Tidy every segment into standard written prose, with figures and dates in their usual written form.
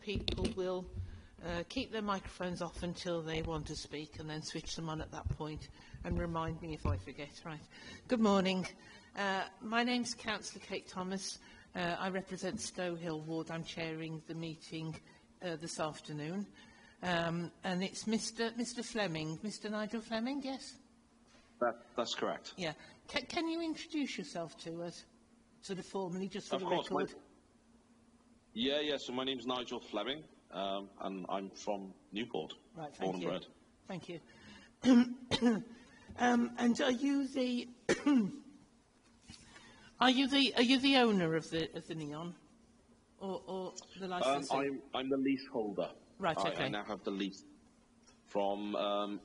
people will keep their microphones off until they want to speak and then switch them on at that point, and remind me if I forget. Right. Good morning. My name's Councillor Kate Thomas. I represent Stow Hill Ward. I'm chairing the meeting this afternoon. And it's Mr. Fleming, Mr. Nigel Fleming, yes? That's correct. Yeah. Can you introduce yourself to us, sort of formally, just for the course, record? Yeah. So my name's Nigel Fleming, and I'm from Newport. Right. Born and bred. Thank you. And are you the are you the owner of the Neon, or the licensing? I'm the leaseholder. Right. Okay. I now have the lease from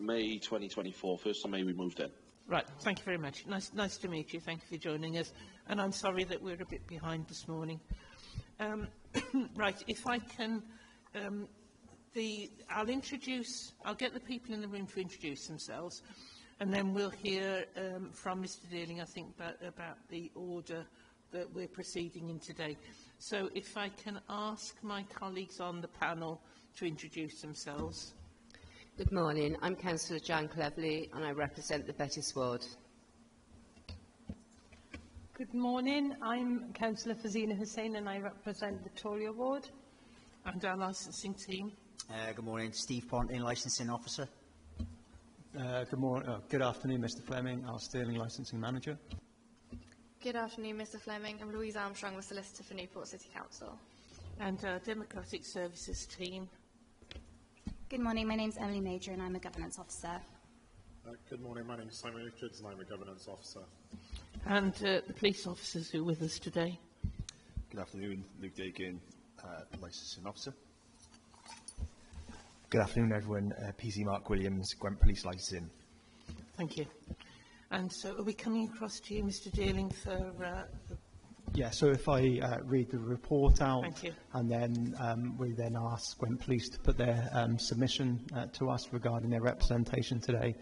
May 2024. 1st of May we moved in. Right. Thank you very much. Nice to meet you. Thank you for joining us. And I'm sorry that we're a bit behind this morning. Right. If I can, I'll get the people in the room to introduce themselves, and then we'll hear from Mr. Dealing, I think, about the order that we're proceeding in today. So if I can ask my colleagues on the panel to introduce themselves. Good morning. I'm Councillor Jan Cleverley and I represent the Bettis Ward. Good morning. I'm Councillor Fazina Hussain and I represent the Toria Ward. And our licensing team. Good morning. Steve Ponting, Licensing Officer. Good afternoon, Mr. Fleming, our Sterling Licensing Manager. Good afternoon, Mr. Fleming. I'm Louise Armstrong, the Solicitor for Newport City Council. And our Democratic Services team. Good morning, my name is Emily Major and I'm a Governance Officer. Good morning, my name is Simon Richards and I'm a Governance Officer. And the police officers who are with us today. Good afternoon, Luke Dakin, Licensing Officer. Good afternoon, everyone. PC Mark Williams, Gwent Police Licensing. Thank you. And so are we coming across to you, Mr. Dealing, for... Yeah, so if I read the report out, Thank you. And then we then ask Gwent Police to put their submission to us regarding their representation today,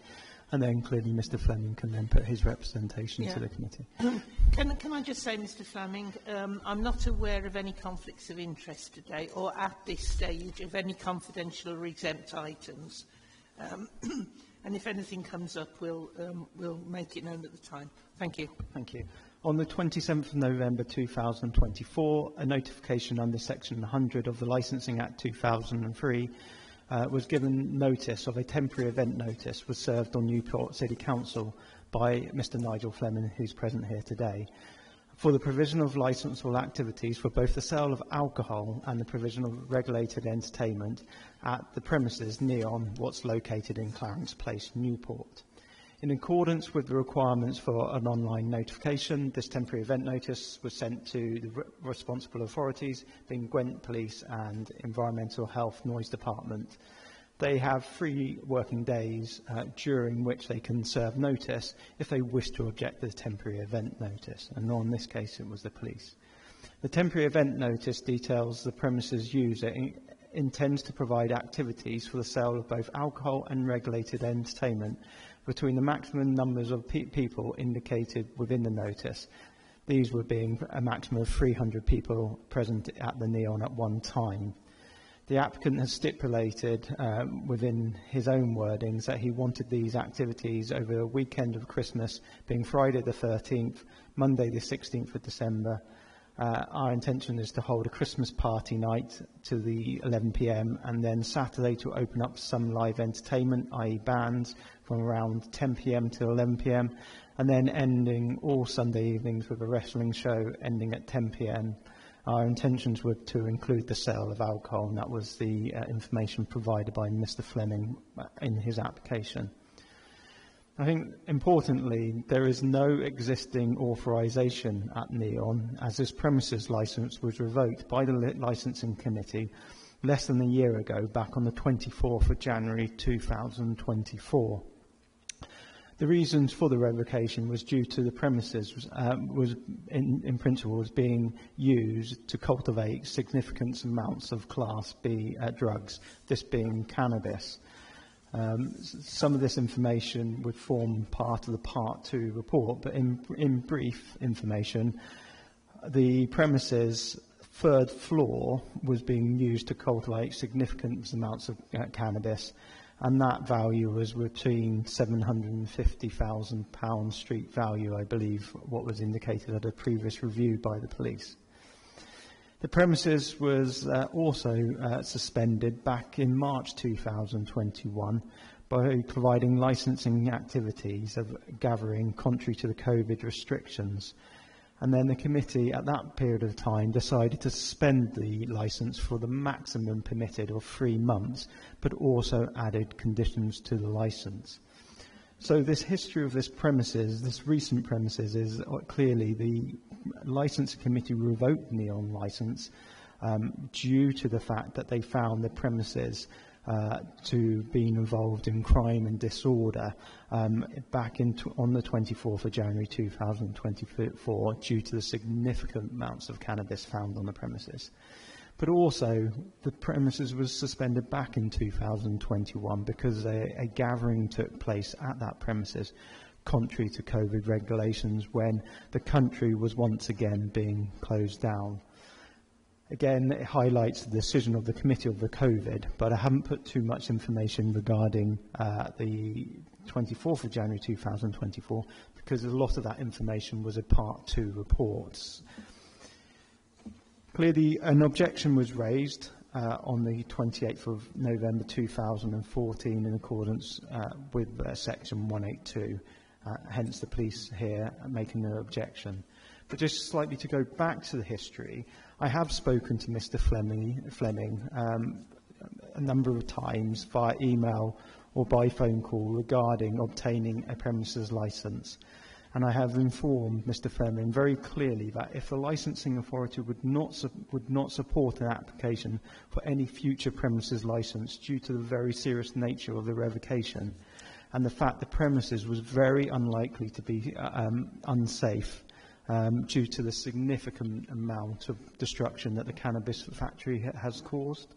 and then clearly Mr. Fleming can then put his representation to the committee. Can I just say, Mr. Fleming, I'm not aware of any conflicts of interest today, or at this stage of any confidential or exempt items. And if anything comes up, we'll make it known at the time. Thank you. Thank you. On the 27th of November 2024, a notification under Section 100 of the Licensing Act 2003 was given notice of a temporary event notice was served on Newport City Council by Mr. Nigel Fleming, who's present here today, for the provision of licensable activities for both the sale of alcohol and the provision of regulated entertainment at the premises Neon, what's located in Clarence Place, Newport. In accordance with the requirements for an online notification, this temporary event notice was sent to the responsible authorities, being Gwent Police and Environmental Health Noise Department. They have 3 working days during which they can serve notice if they wish to object to the temporary event notice, and in this case it was the police. The temporary event notice details the premises user intends to provide activities for the sale of both alcohol and regulated entertainment between the maximum numbers of people indicated within the notice. These were being a maximum of 300 people present at the Neon at one time. The applicant has stipulated within his own wordings that he wanted these activities over the weekend of Christmas, being Friday the 13th, Monday the 16th of December. Our intention is to hold a Christmas party night to the 11 p.m. and then Saturday to open up some live entertainment, i.e. bands, from around 10 p.m. to 11 p.m. and then ending all Sunday evenings with a wrestling show ending at 10 p.m. Our intentions were to include the sale of alcohol, and that was the information provided by Mr. Fleming in his application. I think, importantly, there is no existing authorisation at Neon, as this premises licence was revoked by the Licensing Committee less than a year ago, back on the 24th of January 2024. The reasons for the revocation was due to the premises in principle was being used to cultivate significant amounts of Class B drugs, this being cannabis. Some of this information would form part of the Part 2 report, but in brief information, the premises third floor was being used to cultivate significant amounts of cannabis, and that value was between £750,000 street value, I believe, what was indicated at a previous review by the police. The premises was also suspended back in March 2021 by providing licensing activities of gathering contrary to the COVID restrictions. And then the committee at that period of time decided to suspend the licence for the maximum permitted of 3 months, but also added conditions to the licence. So this history of this premises, this recent premises, is clearly the licensing committee revoked the on licence due to the fact that they found the premises to being involved in crime and disorder back on the 24th of January 2024 due to the significant amounts of cannabis found on the premises. But also, the premises was suspended back in 2021 because a gathering took place at that premises contrary to COVID regulations when the country was once again being closed down. Again, it highlights the decision of the Committee of the COVID, but I haven't put too much information regarding the 24th of January 2024 because a lot of that information was a Part 2 reports. Clearly, an objection was raised on the 28th of November 2014 in accordance with Section 182, hence the police here making an objection. But just slightly to go back to the history, I have spoken to Mr. Fleming a number of times via email or by phone call regarding obtaining a premises licence. And I have informed Mr. Fleming very clearly that if the licensing authority would not support an application for any future premises licence due to the very serious nature of the revocation and the fact the premises was very unlikely to be unsafe, due to the significant amount of destruction that the cannabis factory has caused.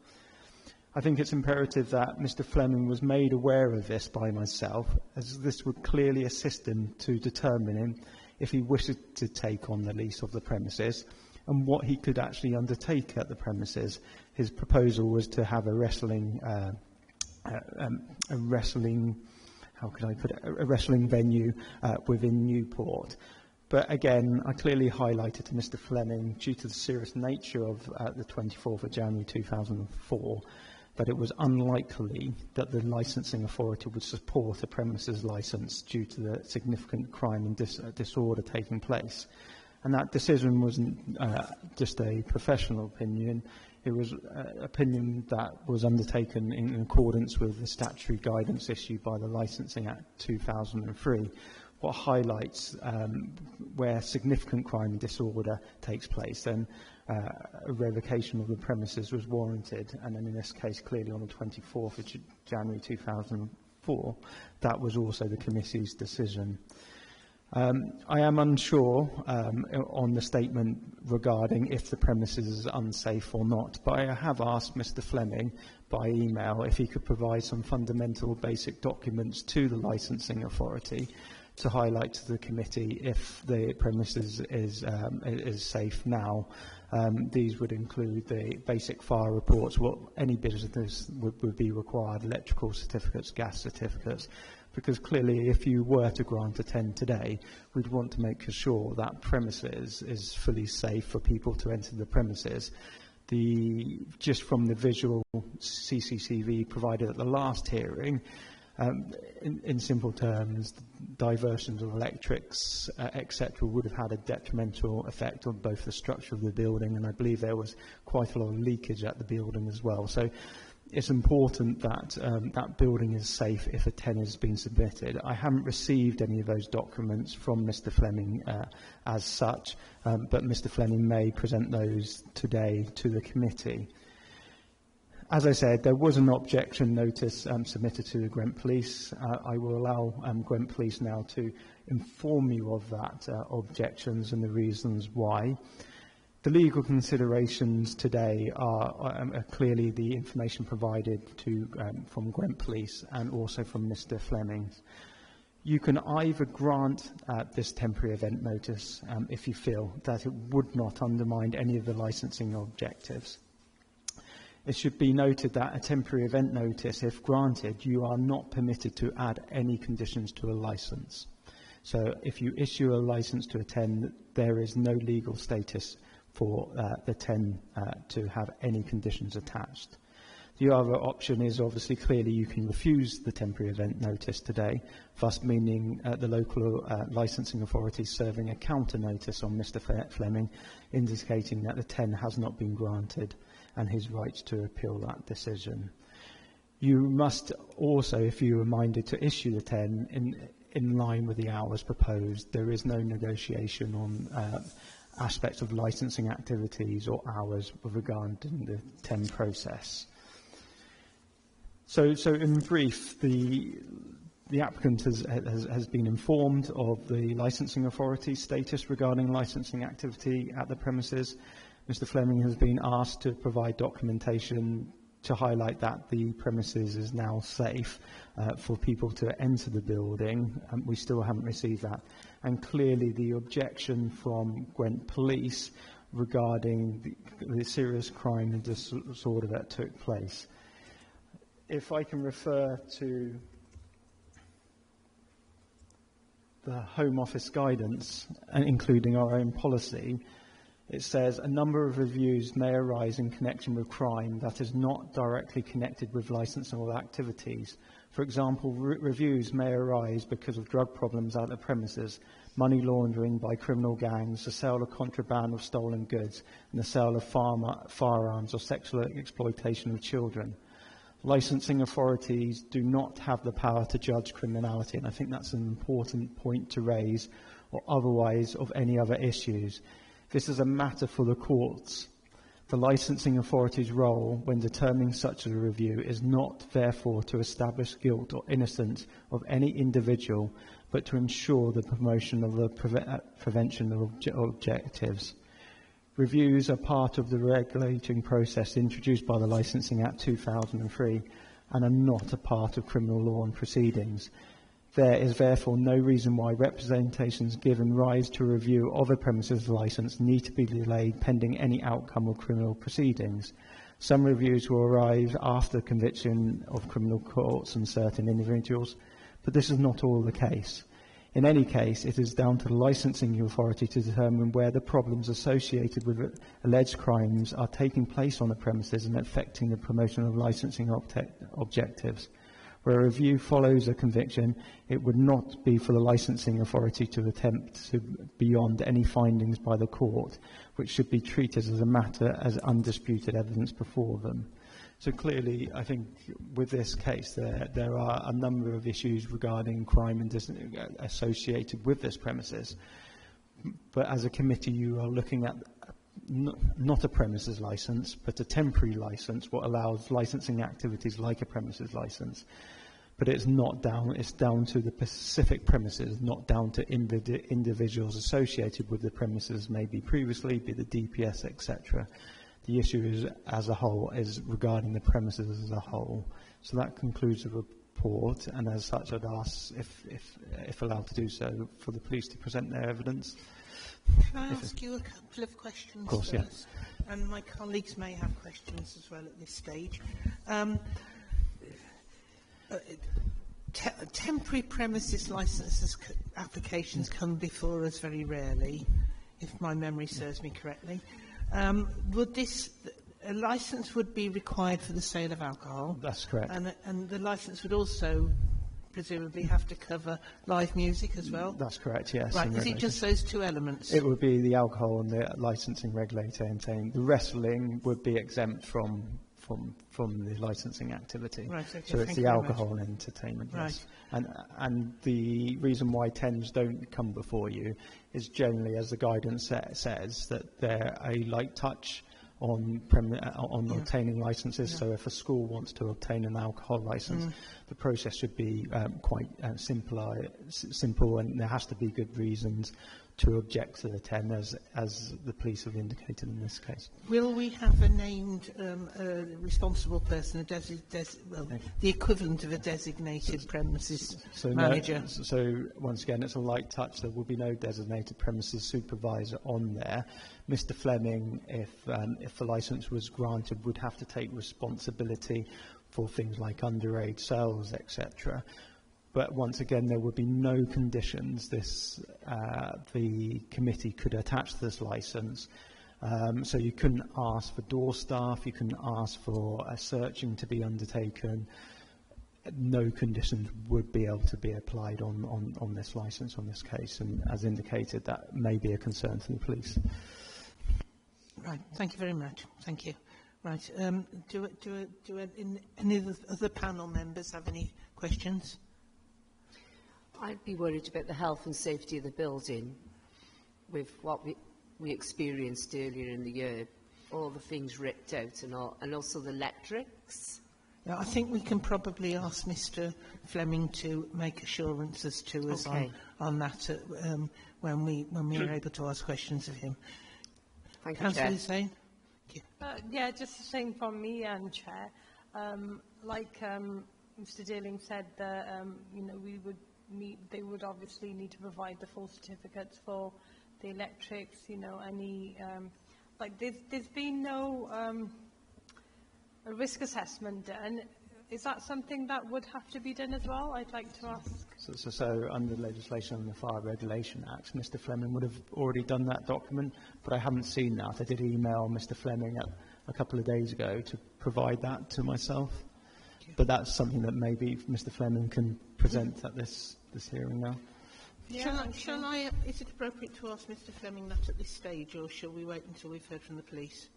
I think it's imperative that Mr. Fleming was made aware of this by myself, as this would clearly assist him to determine if he wishes to take on the lease of the premises and what he could actually undertake at the premises. His proposal was to have a wrestling venue within Newport. But again, I clearly highlighted to Mr. Fleming, due to the serious nature of the 24th of January 2004, that it was unlikely that the licensing authority would support a premises licence due to the significant crime and disorder taking place. And that decision wasn't just a professional opinion, it was an opinion that was undertaken in accordance with the statutory guidance issued by the Licensing Act 2003, what highlights where significant crime and disorder takes place, then a revocation of the premises was warranted, and then in this case, clearly on the 24th of January 2004, that was also the committee's decision. I am unsure on the statement regarding if the premises is unsafe or not, but I have asked Mr. Fleming by email if he could provide some fundamental basic documents to the licensing authority to highlight to the committee if the premises is safe now. These would include the basic fire reports, what any business would be required, electrical certificates, gas certificates, because clearly if you were to grant a 10 today, we'd want to make sure that premises is fully safe for people to enter the premises. Just from the visual CCTV provided at the last hearing, in simple terms, diversions of electrics, etc., would have had a detrimental effect on both the structure of the building, and I believe there was quite a lot of leakage at the building as well. So it's important that that building is safe if a 10 has been submitted. I haven't received any of those documents from Mr. Fleming as such, but Mr. Fleming may present those today to the committee. As I said, there was an objection notice submitted to the Gwent Police. I will allow Gwent Police now to inform you of that objections and the reasons why. The legal considerations today are clearly the information provided to from Gwent Police and also from Mr. Fleming. You can either grant this temporary event notice if you feel that it would not undermine any of the licensing objectives. It should be noted that a temporary event notice, if granted, you are not permitted to add any conditions to a license. So if you issue a license to attend, there is no legal status for the 10 to have any conditions attached. The other option is obviously clearly you can refuse the temporary event notice today, thus meaning the local licensing authority serving a counter notice on Mr. Fleming, indicating that the 10 has not been granted and his rights to appeal that decision. You must also, if you are minded to issue the 10 in line with the hours proposed, there is no negotiation on aspects of licensing activities or hours with regard to the 10 process. So in brief, the applicant has been informed of the licensing authority's status regarding licensing activity at the premises. Mr. Fleming has been asked to provide documentation to highlight that the premises is now safe for people to enter the building. We still haven't received that. And clearly the objection from Gwent Police regarding the serious crime and disorder that took place. If I can refer to the Home Office guidance, including our own policy, it says a number of reviews may arise in connection with crime that is not directly connected with licensable activities. For example, reviews may arise because of drug problems at the premises, money laundering by criminal gangs, the sale of contraband of stolen goods, and the sale of firearms or sexual exploitation of children. Licensing authorities do not have the power to judge criminality, and I think that's an important point to raise, or otherwise of any other issues. This is a matter for the courts. The licensing authority's role when determining such a review is not, therefore, to establish guilt or innocence of any individual, but to ensure the promotion of the prevention of objectives. Reviews are part of the regulating process introduced by the Licensing Act 2003 and are not a part of criminal law and proceedings. There is therefore no reason why representations given rise to a review of a premises licence need to be delayed pending any outcome of criminal proceedings. Some reviews will arise after conviction of criminal courts and certain individuals, but this is not all the case. In any case, it is down to the licensing authority to determine where the problems associated with alleged crimes are taking place on the premises and affecting the promotion of licensing objectives. Where a review follows a conviction, it would not be for the licensing authority to attempt to beyond any findings by the court, which should be treated as a matter as undisputed evidence before them. So clearly, I think with this case, there are a number of issues regarding crime and associated with this premises. But as a committee, you are looking at not a premises license, but a temporary license, what allows licensing activities like a premises license. But it's down to the specific premises, not down to individuals associated with the premises, maybe previously, be the DPS, etc. The issue is, as a whole, is regarding the premises as a whole. So that concludes the report, and as such, I'd ask, if allowed to do so, for the police to present their evidence. Can I ask you a couple of questions of course, first? Yeah. And my colleagues may have questions as well at this stage. Temporary premises licences applications come before us very rarely, if my memory serves me correctly. Would a licence would be required for the sale of alcohol? That's correct. And the licence would also presumably have to cover live music as well? That's correct, yes. Right, is it just those two elements? It would be the alcohol and the licensing regulator, and saying the wrestling would be exempt from the licensing activity. Right, okay, so it's the alcohol and entertainment, yes. Right. And the reason why TENs don't come before you is generally, as the guidance says, that they're a light touch on obtaining licenses. Yeah. So if a school wants to obtain an alcohol license, the process should be quite simple, and there has to be good reasons to object to the 10, as the police have indicated in this case. Will we have a named responsible person, the equivalent of a designated premises manager? No, so once again, it's a light touch. There will be no designated premises supervisor on there. Mr. Fleming, if the licence was granted, would have to take responsibility for things like underage sales, etc. But once again, there would be no conditions the committee could attach to this licence. So you couldn't ask for door staff, you couldn't ask for a searching to be undertaken. No conditions would be able to be applied on this licence, on this case, and as indicated, that may be a concern to the police. Right, thank you very much. Thank you. Right, do any of the panel members have any questions? I'd be worried about the health and safety of the building with what we experienced earlier in the year, all the things ripped out and also the electrics. Yeah, I think we can probably ask Mr. Fleming to make assurances to us on that when we are able to ask questions of him. Thank you, Councillor Chair. Hussain? Yeah, just the same from me and Chair. Mr. Dealing said that they would obviously need to provide the full certificates for the electrics. There's been no a risk assessment done. Is that something that would have to be done as well? I'd like to ask. So under legislation on the Fire Regulation Act, Mr. Fleming would have already done that document, but I haven't seen that. I did email Mr. Fleming a couple of days ago to provide that to myself, but that's something that maybe Mr. Fleming can present at this hearing now. Yeah, shall I, is it appropriate to ask Mr. Fleming that at this stage, or shall we wait until we've heard from the police?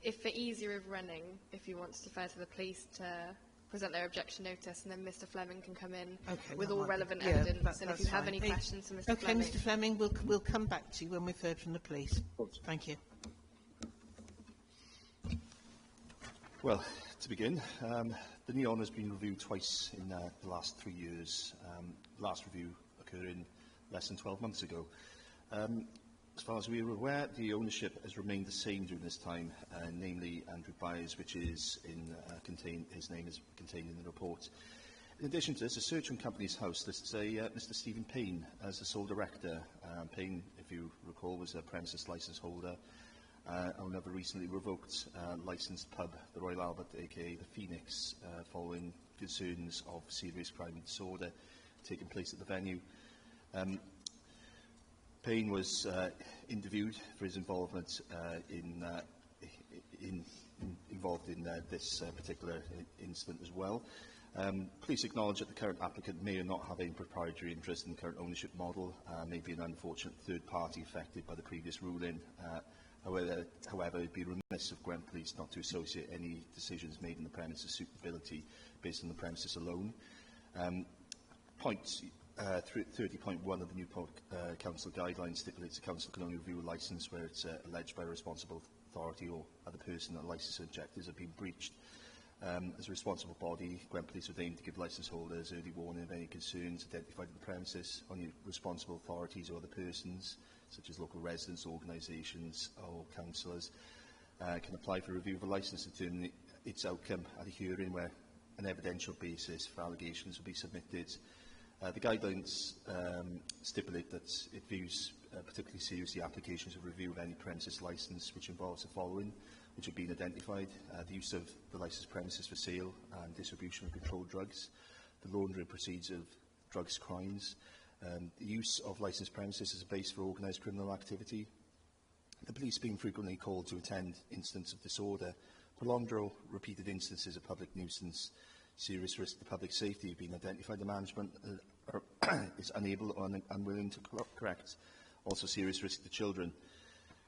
If for easier of running, if you want to defer to the police to present their objection notice, and then Mr. Fleming can come in with all relevant evidence. And if you have any questions for Mr. Fleming. Okay, Mr. Fleming, we'll come back to you when we've heard from the police. Thank you. Well, to begin, the NEON has been reviewed twice in the last 3 years. The last review occurring less than 12 months ago. As far as we are aware, the ownership has remained the same during this time, namely Andrew Byers, which is his name is contained in the report. In addition to this, a search on Company's House lists Mr. Stephen Payne as the sole director. Payne, if you recall, was a premises licence holder. Owner of a recently revoked licensed pub, the Royal Albert, aka the Phoenix, following concerns of serious crime and disorder taking place at the venue. Payne was interviewed for his involvement involved in this particular incident as well. Police acknowledge that the current applicant may or not have a proprietary interest in the current ownership model, may be an unfortunate third party affected by the previous ruling. However, it would be remiss of Gwent Police not to associate any decisions made in the premises suitability based on the premises alone. Point 30.1 of the Newport Council guidelines stipulates the Council can only review a licence where it's alleged by a responsible authority or other person that licence objectives have been breached. As a responsible body, Gwent Police would aim to give licence holders early warning of any concerns identified at the premises. Only responsible authorities or other persons, such as local residents, organisations or councillors, can apply for review of a licence to determine its outcome at a hearing where an evidential basis for allegations will be submitted. The guidelines stipulate that it views particularly seriously applications of review of any premises licence which involves the following, which have been identified: the use of the licensed premises for sale and distribution of controlled drugs, the laundering procedures of drugs crimes, the use of licensed premises as a base for organised criminal activity, the police being frequently called to attend incidents of disorder, prolonged or repeated instances of public nuisance, serious risk to public safety have been identified. The management is unable or unwilling to correct. Also, serious risk to children.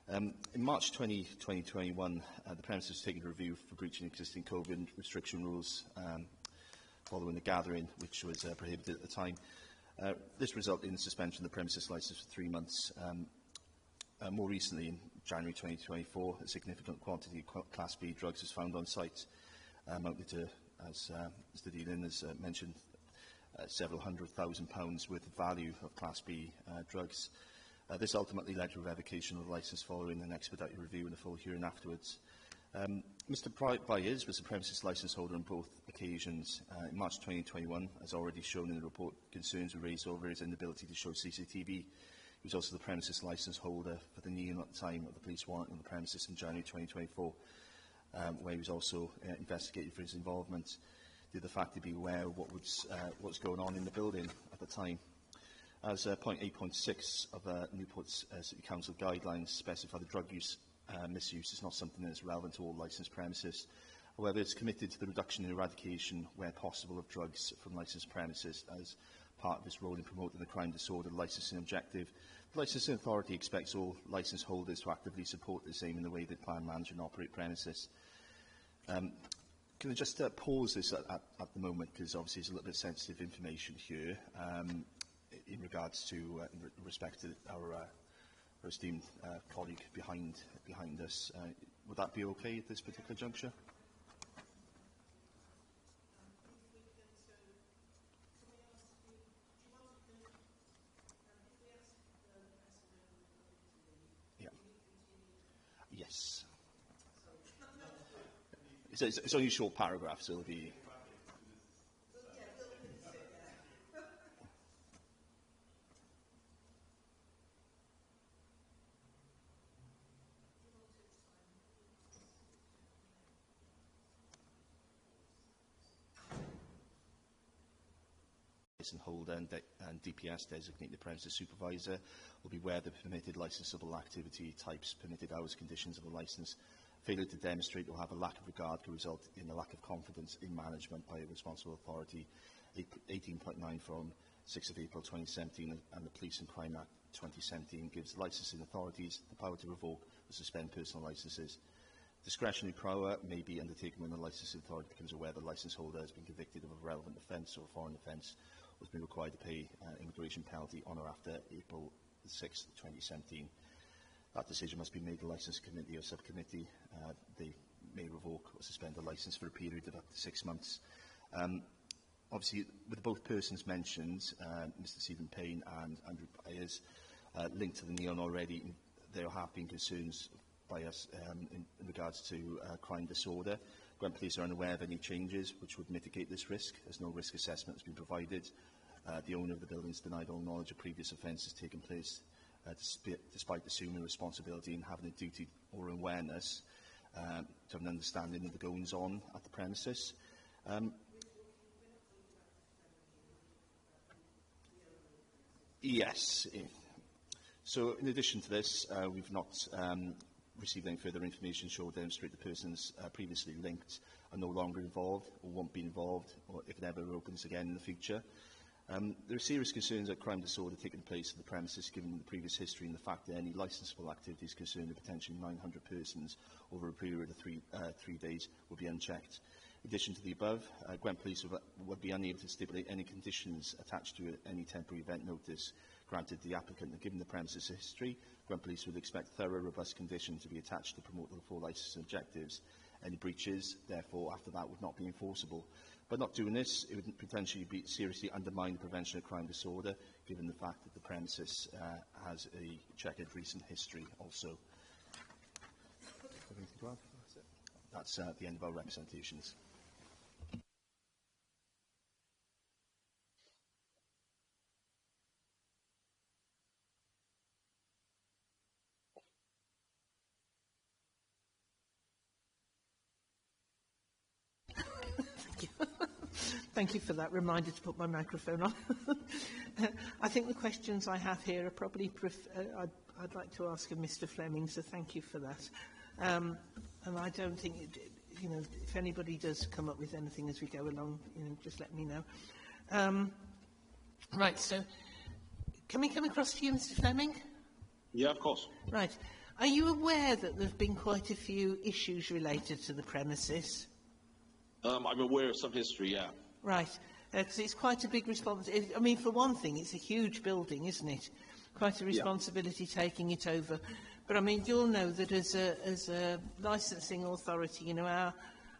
In March 2021, the premises was taken to review for breaching existing COVID restriction rules following a gathering which was prohibited at the time. This resulted in the suspension of the premises licence for 3 months. More recently, in January 2024, a significant quantity of Class B drugs was found on site, amounting to, as Mr Dealin has mentioned, several £100,000 worth of value of Class B drugs. This ultimately led to a revocation of the licence following an expedited review and a full hearing afterwards. Mr Byers was the premises licence holder on both occasions. In March 2021, as already shown in the report, concerns were raised over his inability to show CCTV. He was also the premises licence holder for the Neon at the time of the police warrant on the premises in January 2024, where he was also investigated for his involvement. Did the fact to be aware of what's going on in the building at the time. As point 8.6 of Newport's City Council guidelines specify, the drug use misuse is not something that is relevant to all licensed premises. However, it's committed to the reduction and eradication, where possible, of drugs from licensed premises as part of its role in promoting the crime disorder licensing objective. The licensing authority expects all licence holders to actively support the same in the way they plan, manage and operate premises. Can I just pause this at the moment, because obviously there's a little bit of sensitive information here in regards to in respect to our esteemed colleague behind us. Would that be okay at this particular juncture? Yeah. Yes. It's only a short paragraph, so it'll be... holder and DPS designate the premises supervisor will be aware of the permitted licensable activity types, permitted hours, conditions of the licence. Failure to demonstrate will have a lack of regard to result in a lack of confidence in management by a responsible authority. 18.9 from 6 of April 2017 and the Police and Crime Act 2017 gives licensing authorities the power to revoke or suspend personal licences. Discretionary power may be undertaken when the licensing authority becomes aware the licence holder has been convicted of a relevant offence or a foreign offence, or has been required to pay an immigration penalty on or after April 6, 2017. That decision must be made to the licence committee or subcommittee. They may revoke or suspend the licence for a period of up to 6 months. Obviously, with both persons mentioned, Mr Stephen Payne and Andrew Byers, linked to the Neon already, there have been concerns by us in regards to crime disorder. Gwent Police are unaware of any changes which would mitigate this risk, as no risk assessment has been provided. The owner of the building has denied all knowledge of previous offences taking place, despite assuming responsibility and having a duty or awareness to have an understanding of the goings-on at the premises. Yes. So, in addition to this, we've not received any further information to demonstrate the persons previously linked are no longer involved or won't be involved, or if it ever opens again in the future. There are serious concerns that crime disorder taking place at the premises, given the previous history and the fact that any licensable activities concerning potentially 900 persons over a period of three days will be unchecked. In addition to the above, Gwent Police would be unable to stipulate any conditions attached to any temporary event notice granted the applicant. And given the premises history, Gwent Police would expect thorough, robust conditions to be attached to promote the full licence objectives. Any breaches, therefore, after that would not be enforceable. By not doing this, it would potentially seriously undermine the prevention of crime disorder, given the fact that the premises has a checkered recent history also. That's the end of our representations. Thank you for that reminder to put my microphone on. I think the questions I have here are probably, I'd like to ask of Mr Fleming, so thank you for that. And I don't think, if anybody does come up with anything as we go along, just let me know. Right, so can we come across to you, Mr Fleming? Yeah, of course. Right. Are you aware that there have been quite a few issues related to the premises? I'm aware of some history, yeah. Right, because it's quite a big responsibility. I mean, for one thing, it's a huge building, isn't it? Quite a responsibility taking it over. But I mean, you'll know that as a licensing authority,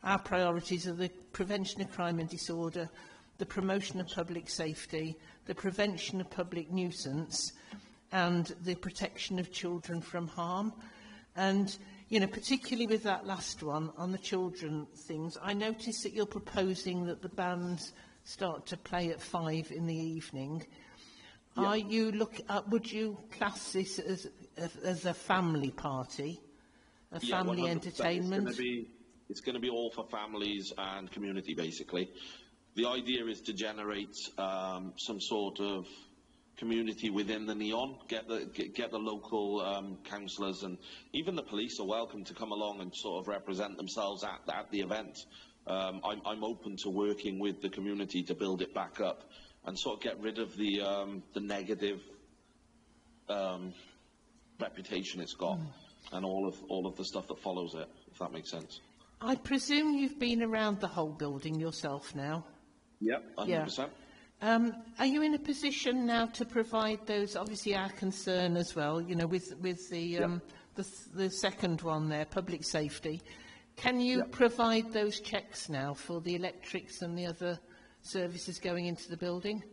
our priorities are the prevention of crime and disorder, the promotion of public safety, the prevention of public nuisance, and the protection of children from harm. And, you know, particularly with that last one, on the children things, I notice that you're proposing that the bands start to play at 5 in the evening. Yeah. Are you would you class this as a family party, a family entertainment? It's going to be all for families and community, basically. The idea is to generate some sort of community within the Neon, get the local councillors and even the police are welcome to come along and sort of represent themselves at the event. I'm open to working with the community to build it back up and sort of get rid of the negative reputation it's got and all of the stuff that follows it, if that makes sense. I presume you've been around the whole building yourself now? Yep, 100%. Yeah. Are you in a position now to provide those, obviously our concern as well, you know, with the second one there, public safety. Can you provide those checks now for the electrics and the other services going into the building?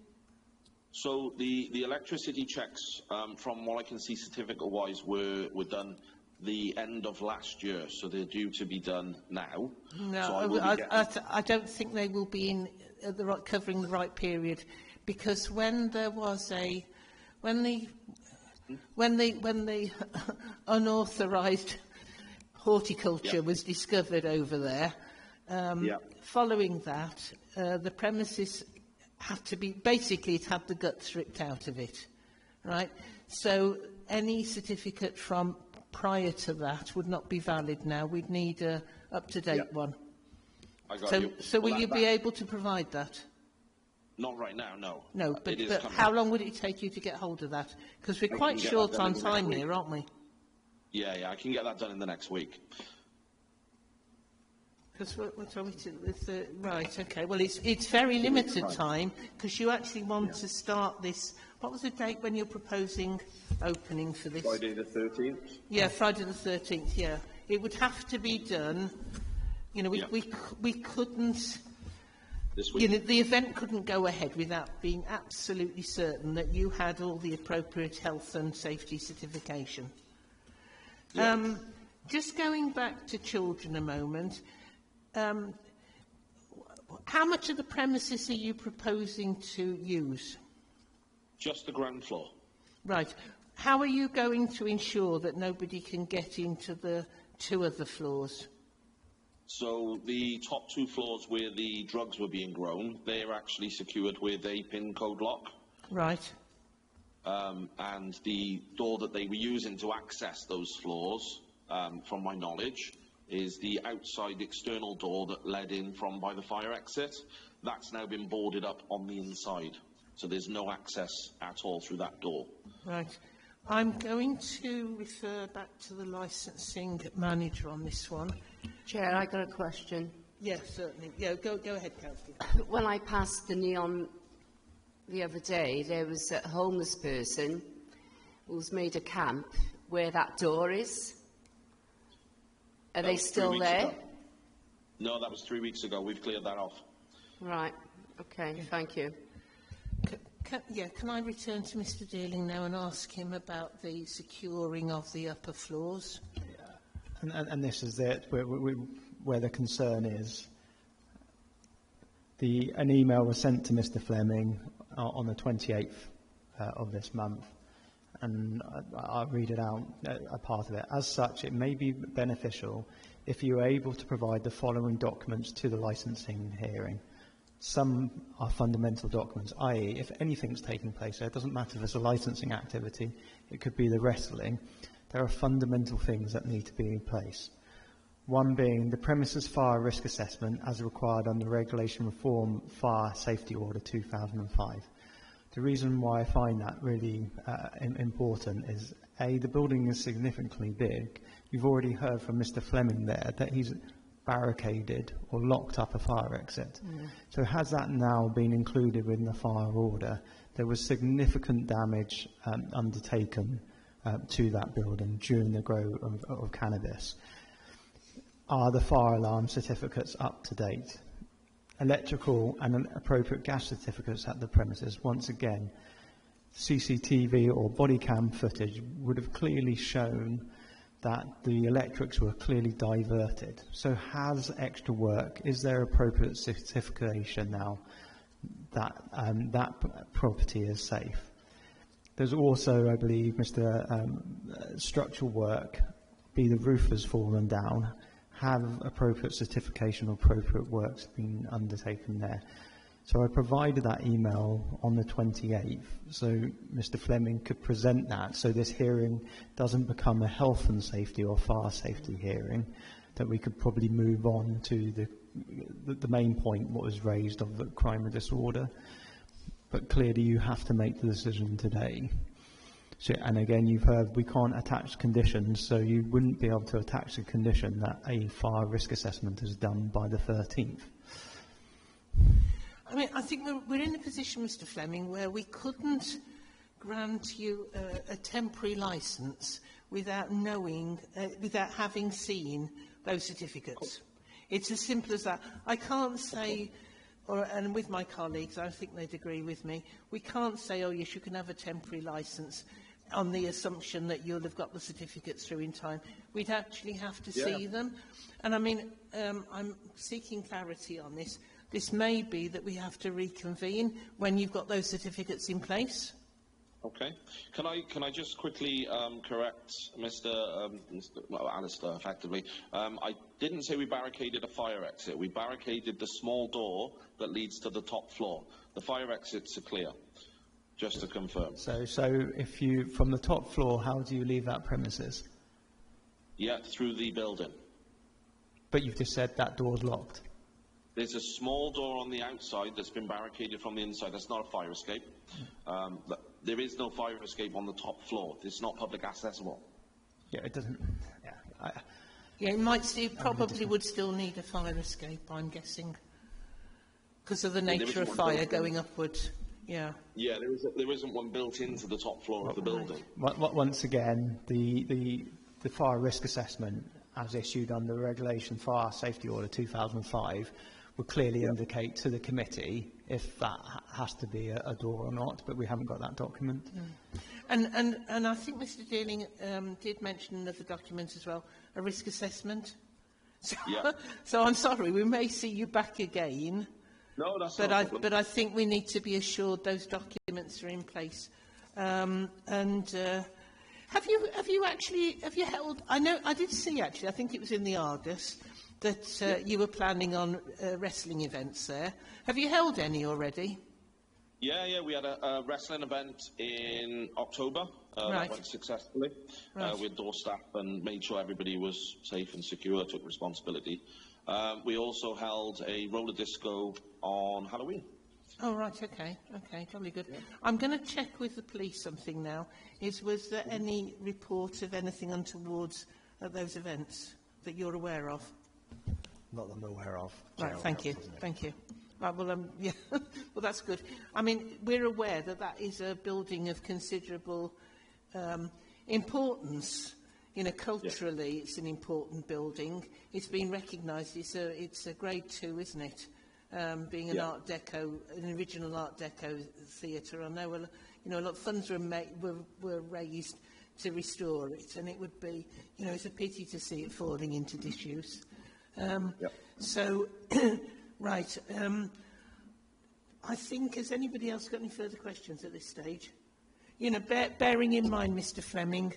So the electricity checks, from what I can see certificate-wise, were done the end of last year, so they're due to be done now. No, so I don't think they will be in covering the right period, because when there was when the unauthorised horticulture was discovered over there, following that, the premises had to be, basically it had the guts ripped out of it, right? So any certificate from prior to that would not be valid now. We'd need a up-to-date one. I got you. So will you be able to provide that? Not right now, no. No, but how long would it take you to get hold of that? Because we're quite short on time here, aren't we? Yeah, I can get that done in the next week. Because what are we to, right, okay. Well, it's very limited time, because you actually want to start this. What was the date when you're proposing opening for this? Friday the 13th. Yeah, Friday the 13th. Yeah, it would have to be done. You know, we couldn't. This week. You know, the event couldn't go ahead without being absolutely certain that you had all the appropriate health and safety certification. Yeah. Just going back to children a moment. How much of the premises are you proposing to use? Just the ground floor. Right. How are you going to ensure that nobody can get into the 2 other floors? So the top 2 floors where the drugs were being grown, they're actually secured with a PIN code lock. Right. And the door that they were using to access those floors, from my knowledge, is the outside external door that led in from by the fire exit. That's now been boarded up on the inside, so there's no access at all through that door. Right. I'm going to refer back to the licensing manager on this one. Chair, I got a question. Yes, certainly. Yeah, go ahead, Councillor. When I passed the Neon the other day, there was a homeless person who's made a camp where that door is. Are they still there? No, that was 3 weeks ago. We've cleared that off. Right. Okay. Thank you. Can I return to Mr. Dealing now and ask him about the securing of the upper floors? And this is it, where the concern is. An email was sent to Mr. Fleming on the 28th of this month. And I'll read it out, a part of it. As such, it may be beneficial if you are able to provide the following documents to the licensing hearing. Some are fundamental documents, i.e. if anything's taking place, so it doesn't matter if it's a licensing activity, it could be the wrestling, there are fundamental things that need to be in place. One being the premises fire risk assessment as required under Regulation Reform Fire Safety Order 2005. The reason why I find that really important is, A, the building is significantly big. You've already heard from Mr. Fleming there that he's barricaded or locked up a fire exit. So has that now been included within the fire order? There was significant damage undertaken to that building during the grow of cannabis. Are the fire alarm certificates up to date? electrical and appropriate gas certificates at the premises, once again, CCTV or body cam footage would have clearly shown that the electrics were clearly diverted. So has extra work, is there appropriate certification now that that property is safe? There's also, I believe, structural work, be the roof has fallen down, have appropriate certification or appropriate works been undertaken there. So I provided that email on the 28th, so Mr. Fleming could present that, so this hearing doesn't become a health and safety or fire safety hearing, that we could probably move on to the main point, what was raised of the crime and disorder. But clearly you have to make the decision today. So, and again, you've heard we can't attach conditions, so you wouldn't be able to attach a condition that a fire risk assessment is done by the 13th. I mean, I think we're in a position, Mr. Fleming, where we couldn't grant you a temporary licence without knowing, without having seen those certificates. It's as simple as that. I can't say, and with my colleagues, I think they'd agree with me, we can't say, oh yes, you can have a temporary licence on the assumption that you'll have got the certificates through in time. We'd actually have to see them. And I mean, I'm seeking clarity on this. This may be that we have to reconvene when you've got those certificates in place. Okay. Can I just quickly correct Mr. Alistair, effectively? I didn't say we barricaded a fire exit. We barricaded the small door that leads to the top floor. The fire exits are clear, just to confirm. So if you, from the top floor, how do you leave that premises? Yeah, through the building. But you've just said that door's locked. There's a small door on the outside that's been barricaded from the inside. That's not a fire escape. There is no fire escape on the top floor. It's not public accessible. Yeah, it doesn't. Yeah, it might see, probably would still need a fire escape, I'm guessing, because of the nature of fire going upwards. Yeah. Yeah, there isn't one built into the top floor of the building. Once again, the fire risk assessment, as issued under Regulation Fire Safety Order 2005, would clearly indicate to the committee if that has to be a door or not, but we haven't got that document. And I think Mr. Dealing did mention another document as well, a risk assessment. So, so I'm sorry, we may see you back again. No, that's but not a problem. But I think we need to be assured those documents are in place. Have you held? I know I did see actually. I think it was in the Argus that you were planning on wrestling events there. Have you held any already? Yeah, we had a wrestling event in October that went successfully with door staff and made sure everybody was safe and secure, took responsibility. We also held a roller disco on Halloween. Oh, right, okay, jolly good. Yeah. I'm going to check with the police something now. Was there any report of anything untowards at those events that you're aware of? Not that I'm aware of. Right, thank you. Right, well, yeah, well, that's good. I mean, we're aware that that is a building of considerable importance. You know, culturally, it's an important building. It's been recognised. It's a Grade 2, isn't it? Being an Art Deco, an original Art Deco theatre. I know, a lot of funds were raised to restore it, and it would be, it's a pity to see it falling into disuse. So, right. I think, has anybody else got any further questions at this stage? Bearing in mind, Mr. Fleming,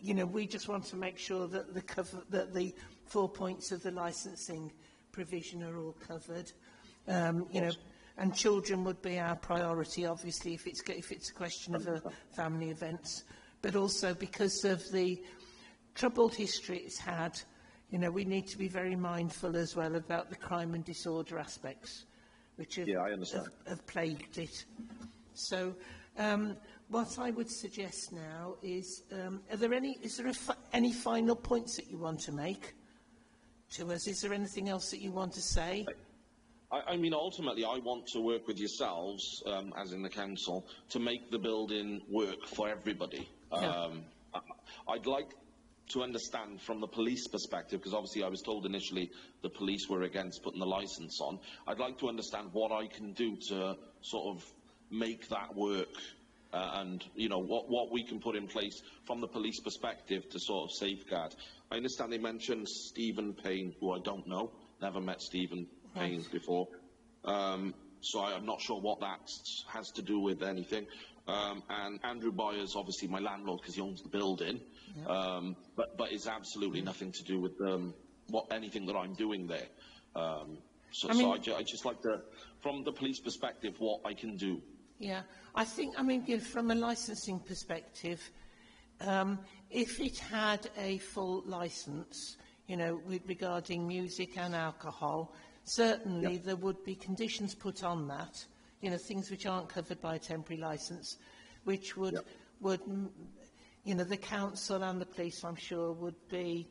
we just want to make sure that the 4 points of the licensing provision are all covered. And children would be our priority, obviously, if it's a question of family events, but also because of the troubled history it's had. We need to be very mindful as well about the crime and disorder aspects, which have plagued it. So, what I would suggest now is, is there any final points that you want to make to us? Is there anything else that you want to say? I mean, ultimately, I want to work with yourselves, as in the council, to make the building work for everybody. I'd like to understand from the police perspective, because obviously I was told initially the police were against putting the licence on. I'd like to understand what I can do to sort of make that work, and you know what we can put in place from the police perspective to sort of safeguard. I understand they mentioned Stephen Payne, who I don't know, never met Stephen Payne before, so I'm not sure what that has to do with anything. And Andrew Boyer's obviously my landlord because he owns the building, but it's absolutely nothing to do with anything that I'm doing there. So I just like to, from the police perspective, what I can do. Yeah, I think, from a licensing perspective, if it had a full licence, regarding music and alcohol, certainly there would be conditions put on that, things which aren't covered by a temporary licence, which would, the council and the police, I'm sure, would be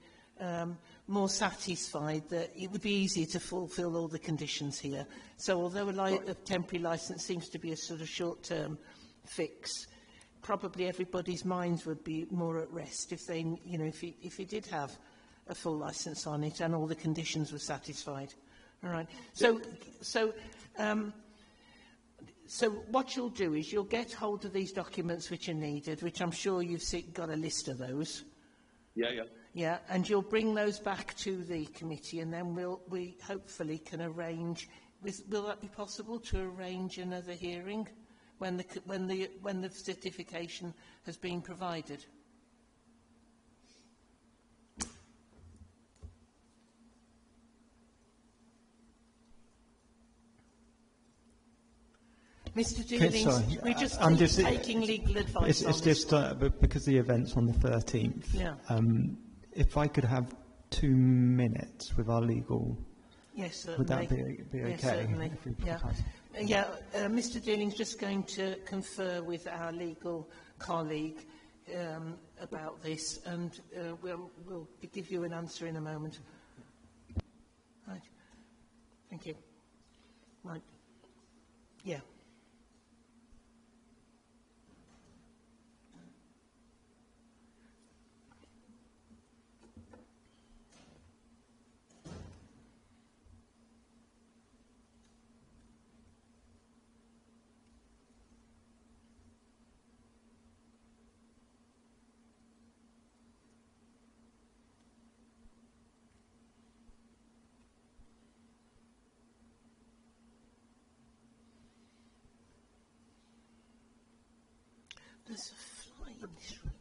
more satisfied that it would be easier to fulfil all the conditions here. So although a temporary licence seems to be a sort of short-term fix, probably everybody's minds would be more at rest if they, if you did have a full licence on it and all the conditions were satisfied. All right. So what you'll do is you'll get hold of these documents which are needed, which I'm sure you've got a list of those. Yeah. Yeah, and you'll bring those back to the committee, and then we hopefully can arrange. Will that be possible to arrange another hearing when the certification has been provided? Mr. Dealings, we're just taking legal advice on this. It's just because the event's on the 13th. Yeah. If I could have 2 minutes with our legal, yes, certainly. Would that be okay? Yes, certainly. Mr. Dealing's just going to confer with our legal colleague about this, and we'll give you an answer in a moment. Right. Thank you. Right. Yeah. There's a fly in this room.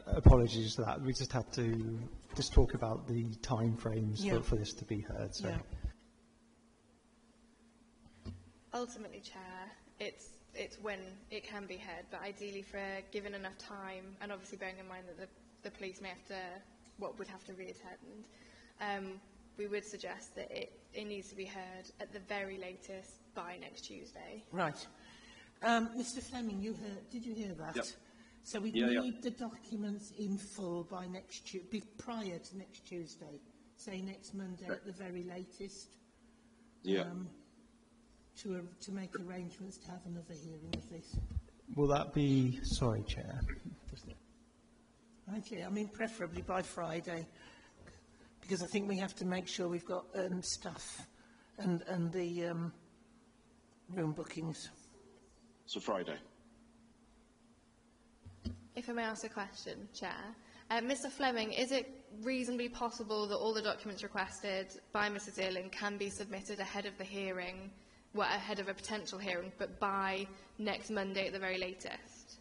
Apologies for that. We just have to talk about the time frames for this to be heard. So. Yeah. Ultimately, Chair, it's when it can be heard, but ideally for given enough time, and obviously bearing in mind that the police may have to, would have to reattend, we would suggest that it needs to be heard at the very latest by next Tuesday. Right. Mr. Fleming, did you hear that? Yep. So we need the documents in full by prior to next Tuesday, say next Monday at the very latest. Yeah. to make arrangements to have another hearing of this? Will that be... Sorry, Chair. Thank you. I mean, preferably by Friday, because I think we have to make sure we've got stuff and the room bookings. So Friday. If I may ask a question, Chair. Mr Fleming, is it reasonably possible that all the documents requested by Mr Dearling can be submitted ahead of the hearing, well, ahead of a potential hearing, but by next Monday at the very latest?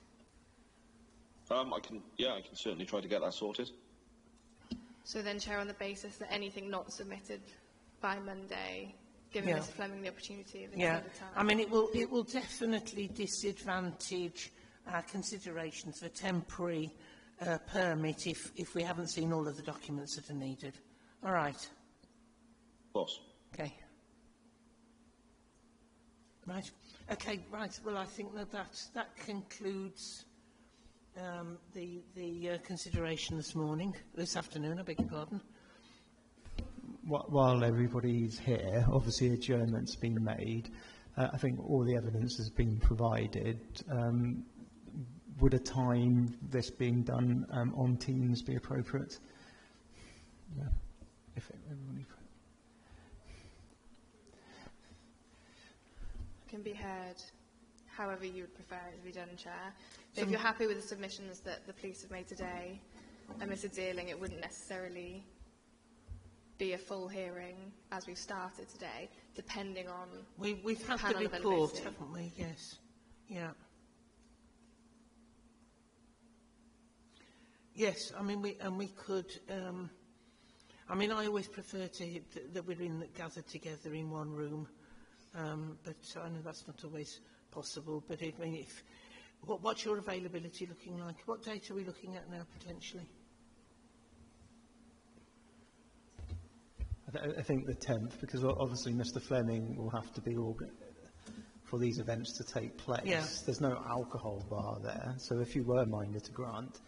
I can certainly try to get that sorted. So then, Chair, on the basis that anything not submitted by Monday, giving Mr Fleming the opportunity of Yeah, the time. I mean, it will definitely disadvantage our considerations for temporary permit if we haven't seen all of the documents that are needed. All right. Of course. Okay. Right. Okay. Right. Well, I think that concludes the consideration this afternoon. I beg your pardon. While everybody's here, obviously adjournment's been made. I think all the evidence has been provided. Would a time this being done on Teams be appropriate? Yeah. Everybody... Can be heard however you would prefer it to be done, Chair. If you're happy with the submissions that the police have made today, and Mr Dearling, it wouldn't necessarily be a full hearing as we've started today, depending on we've had the report, haven't we? Yes. Yeah. Yes, I mean, we could. I mean, I always prefer that we're gathered together in one room, but I know that's not always possible. But what's your availability looking like? What date are we looking at now, potentially? I think the 10th, because obviously Mr Fleming will have to be for these events to take place. Yeah. There's no alcohol bar there, so if you were minded to grant,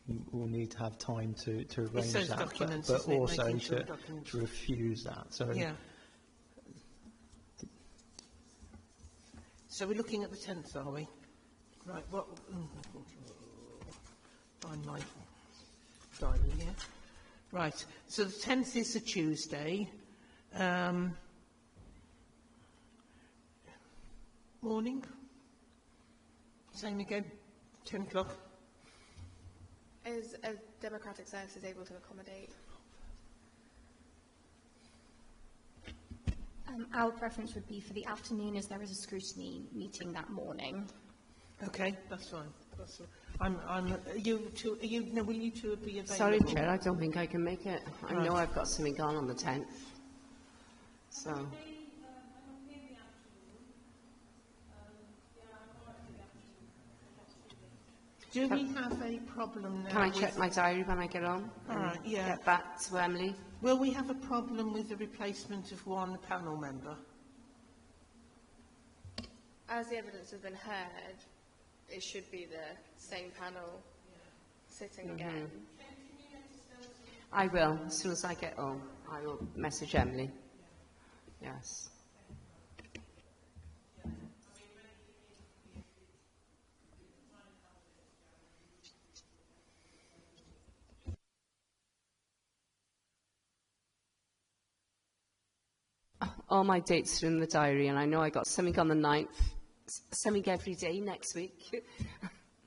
you will need to have time to arrange that, but also to refuse that. So, yeah. So we're looking at the 10th, are we? Right. What? Find my diary here. Right. So the 10th is a Tuesday. Morning. Same again. 10 o'clock. Is a Democratic Services able to accommodate? Our preference would be for the afternoon, as there is a scrutiny meeting that morning. Okay, that's fine. That's fine. Will you two be available? Sorry, Chair, I don't think I can make it. I know I've got something on the 10th. So. Do we have a problem now? Can I check my diary when I get on? All right, yeah. Get back to Emily. Will we have a problem with the replacement of one panel member? As the evidence has been heard, it should be the same panel sitting again. I will. As soon as I get home, I will message Emily. Yes. All my dates are in the diary, and I know I got something on the 9th, something every day next week.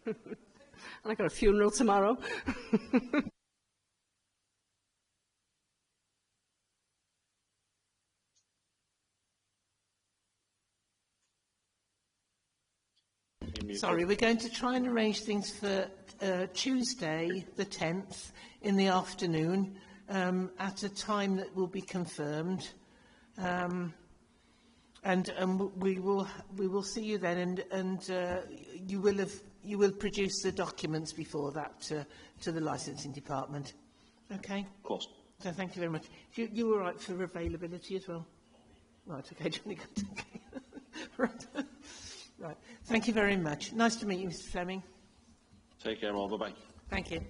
And I got a funeral tomorrow. Sorry, we're going to try and arrange things for Tuesday, the 10th, in the afternoon, at a time that will be confirmed. And we will see you then, and you will produce the documents before that to the licensing department. Okay. Of course. So thank you very much. You all right for availability as well? Right. Okay. Johnny. Okay. Right. Right. Thank you very much. Nice to meet you, Mr. Fleming. Take care, all. Bye bye. Thank you.